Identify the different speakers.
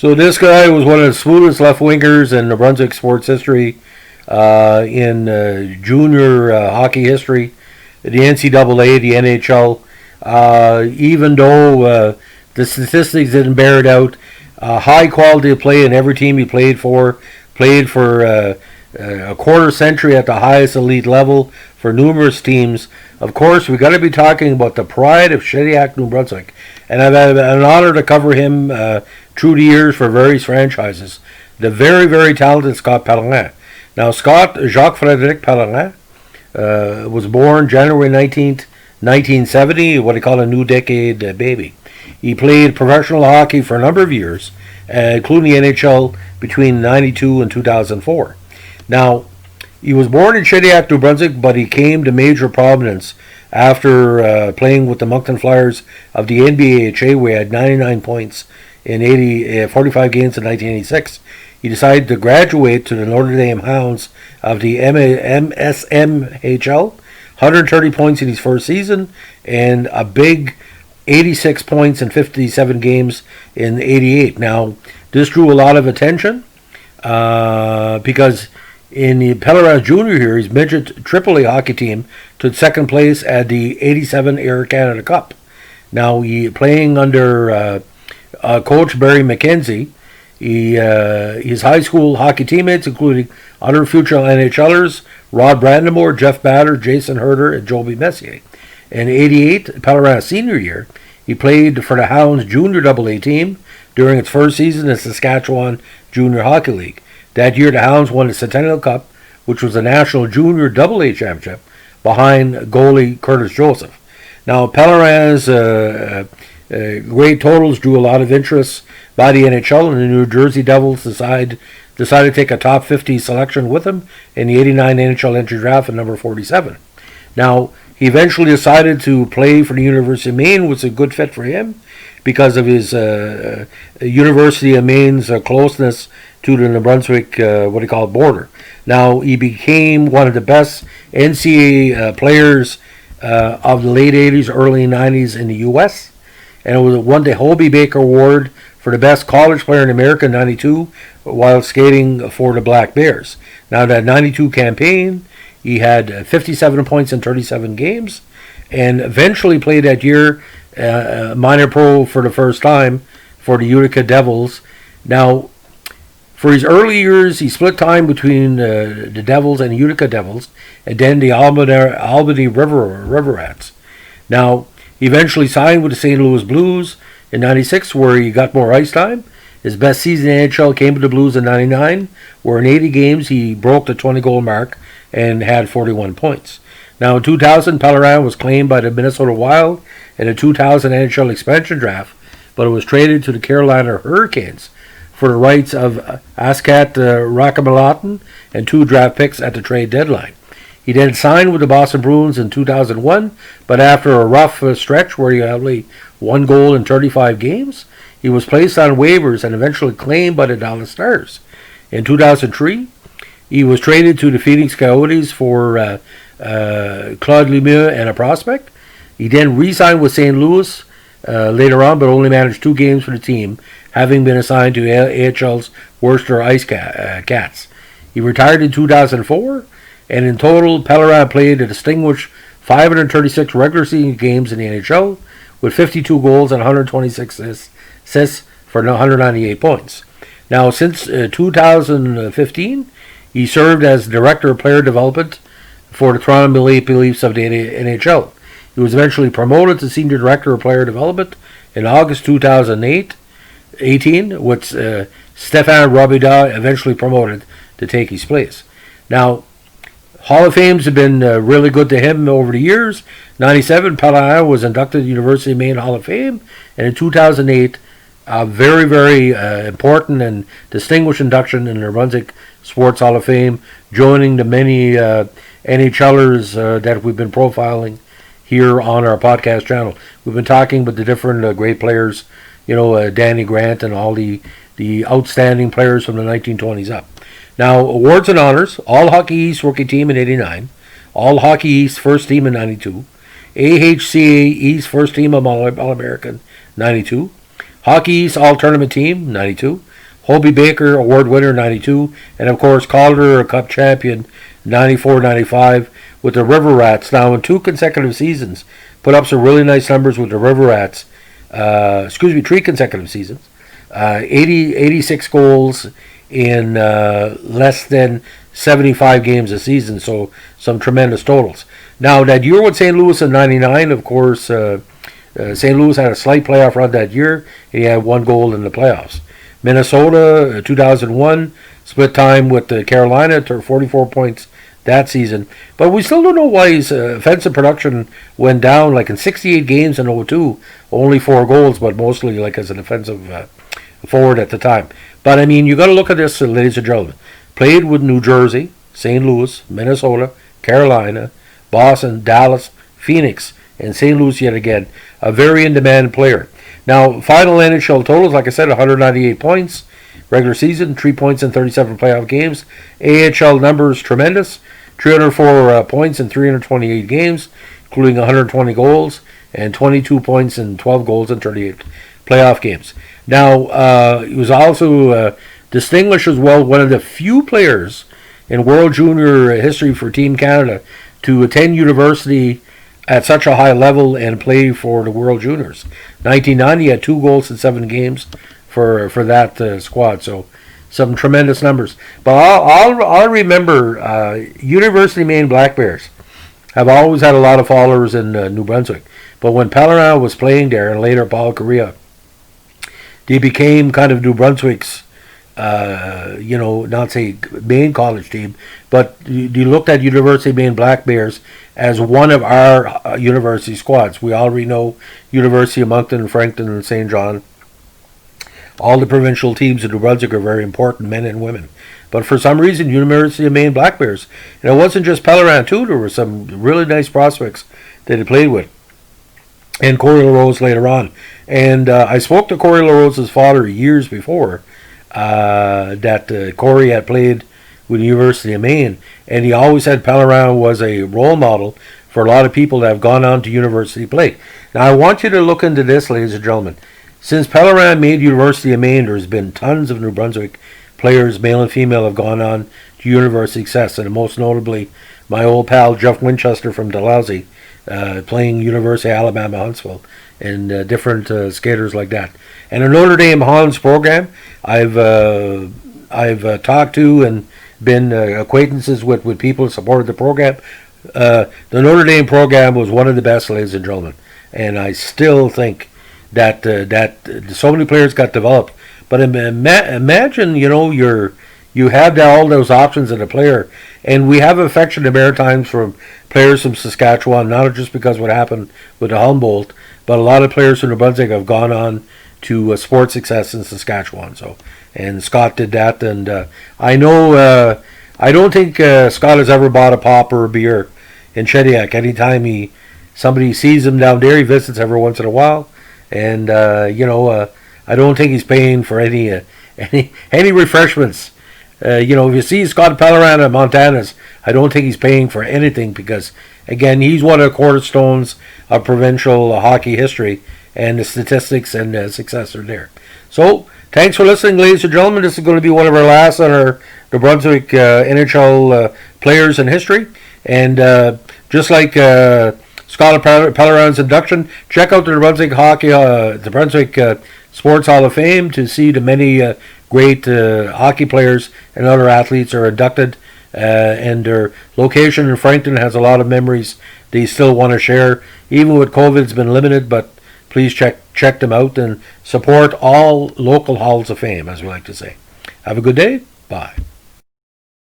Speaker 1: So this guy was one of the smoothest left wingers in New Brunswick sports history, in junior hockey history, the NCAA, the NHL. Even though the statistics didn't bear it out, high quality of play in every team he played for. Played for a quarter century at the highest elite level for numerous teams. Of course, we got to be talking about the pride of Shediac, New Brunswick, and I've had an honor to cover him through the years for various franchises. The very, very talented Scott Pellerin. Now, Scott Jacques-Frédéric Pellerin was born January 19th, 1970, what they call a new decade baby. He played professional hockey for a number of years, including the NHL between 92 and 2004. Now, he was born in Shediac, New Brunswick, but he came to major prominence after playing with the Moncton Flyers of the NBAHA, where he had 99 points in 45 games in 1986. He decided to graduate to the Notre Dame Hounds of the MSMHL, 130 points in his first season, and a big 86 points in 57 games in 88. Now, this drew a lot of attention because in the Pellerin Junior year, his midget AAA hockey team took second place at the 87 Air Canada Cup. Now, he playing under Coach Barry McKenzie. His high school hockey teammates, including other future NHLers, Rod Brandamore, Jeff Batter, Jason Herder, and Joby Messier. In 88, Pellerin's senior year, he played for the Hounds Junior AA team during its first season in the Saskatchewan Junior Hockey League. That year, the Hounds won the Centennial Cup, which was a national Junior AA championship, behind goalie Curtis Joseph. Now, Pellerin's great totals drew a lot of interest by the NHL, and the New Jersey Devils decided to take a top 50 selection with him in the 89 NHL entry draft at number 47. Now, he eventually decided to play for the University of Maine, which was a good fit for him because of his University of Maine's closeness to the New Brunswick, border. Now, he became one of the best NCAA players of the late 80s, early 90s in the U.S., and it won the Hobey Baker Award for the best college player in America in 92 while skating for the Black Bears. Now, that 92 campaign, he had 57 points in 37 games and eventually played that year minor pro for the first time for the Utica Devils. Now, for his early years, he split time between the Devils and the Utica Devils and then the Albany River Rats. Now, he eventually signed with the St. Louis Blues in 96, where he got more ice time. His best season in the NHL came with the Blues in 99, where in 80 games he broke the 20-goal mark and had 41 points. Now, in 2000, Pellerin was claimed by the Minnesota Wild in the 2000 NHL expansion draft, but it was traded to the Carolina Hurricanes for the rights of Askat Rakamallatten and 2 draft picks at the trade deadline. He then signed with the Boston Bruins in 2001, but after a rough stretch where he had only 1 goal in 35 games, he was placed on waivers and eventually claimed by the Dallas Stars. In 2003, he was traded to the Phoenix Coyotes for Claude Lemieux and a prospect. He then re-signed with St. Louis later on, but only managed 2 games for the team, having been assigned to AHL's Worcester Ice Cats. He retired in 2004, and in total, Pellerin played a distinguished 536 regular season games in the NHL, with 52 goals and 126 assists for 198 points. Now, since 2015, he served as Director of Player Development for the Toronto Maple Leafs of the NHL. He was eventually promoted to Senior Director of Player Development in August 2018, with Stéphane Robidas eventually promoted to take his place. Now, Hall of Fames have been really good to him over the years. 97, Pellerin was inducted to the University of Maine Hall of Fame, and in 2008, a very, very important and distinguished induction in the New Brunswick Sports Hall of Fame, joining the many NHLers that we've been profiling here on our podcast channel. We've been talking with the different great players, Danny Grant and all the outstanding players from the 1920s up. Now, awards and honors: All Hockey East Rookie Team in 89, All Hockey East First Team in 92, AHCA East First Team All-American 92, Hockey East All-Tournament Team 92, Hobey Baker Award winner 92, and of course Calder Cup champion 94-95 with the River Rats. Now in 2 consecutive seasons, put up some really nice numbers with the River Rats. 3 consecutive seasons. 86 goals in less than 75 games a season, so some tremendous totals. Now, that year with St. Louis in 99, of course, St. Louis had a slight playoff run that year, and he had 1 goal in the playoffs. Minnesota, 2001, split time with Carolina, to 44 points that season. But we still don't know why his offensive production went down. Like in 68 games in 02, only 4 goals, but mostly like as an offensive forward at the time. But I mean, you got to look at this, ladies and gentlemen. Played with New Jersey, St. Louis, Minnesota, Carolina, Boston, Dallas, Phoenix, and St. Louis yet again. A very in-demand player. Now, final NHL totals, like I said, 198 points. Regular season, 3 points in 37 playoff games. AHL numbers, tremendous. 304 points in 328 games, including 120 goals, and 22 points and 12 goals in 38 playoff games. Now, he was also distinguished as well, one of the few players in World Junior history for Team Canada to attend university at such a high level and play for the World Juniors. 1990, he had 2 goals in 7 games for that squad. So some tremendous numbers. But I'll remember University of Maine Black Bears have always had a lot of followers in New Brunswick. But when Pellerin was playing there, and later Paul Correa, they became kind of New Brunswick's, not say Maine college team, but you looked at University of Maine Black Bears as one of our university squads. We already know University of Moncton, Frankton, and St. John. All the provincial teams in New Brunswick are very important, men and women. But for some reason, University of Maine Black Bears, and it wasn't just Pellerin too, there were some really nice prospects that he played with. And Corey LaRose later on. And I spoke to Corey LaRose's father years before that Corey had played with the University of Maine, and he always said Pellerin was a role model for a lot of people that have gone on to university play. Now I want you to look into this, ladies and gentlemen. Since Pellerin made University of Maine, there's been tons of New Brunswick players, male and female, have gone on to university success, and most notably my old pal Jeff Winchester from Dalhousie, playing University of Alabama Huntsville, and different skaters like that. And the Notre Dame Hans program, I've talked to and been acquaintances with people who supported the program. The Notre Dame program was one of the best, ladies and gentlemen, and I still think that so many players got developed. But imagine, you have all those options in a player, and we have affection in the Maritimes from players from Saskatchewan, not just because what happened with the Humboldt, but a lot of players from New Brunswick have gone on to sports success in Saskatchewan. And Scott did that, and I know I don't think Scott has ever bought a pop or a beer in Shediac. Anytime somebody sees him down there, he visits every once in a while, and I don't think he's paying for any refreshments. If you see Scott Pellerin at Montana's, I don't think he's paying for anything because, again, he's one of the cornerstones of provincial hockey history, and the statistics and success are there. So, thanks for listening, ladies and gentlemen. This is going to be one of our last on our New Brunswick NHL players in history. And just like Scott Pellerin's induction, check out the New Brunswick Sports Hall of Fame to see the many great hockey players and other athletes are inducted. And their location in Frankton has a lot of memories they still want to share. Even with COVID, it's been limited, but please check them out and support all local halls of fame, as we like to say. Have a good day. Bye.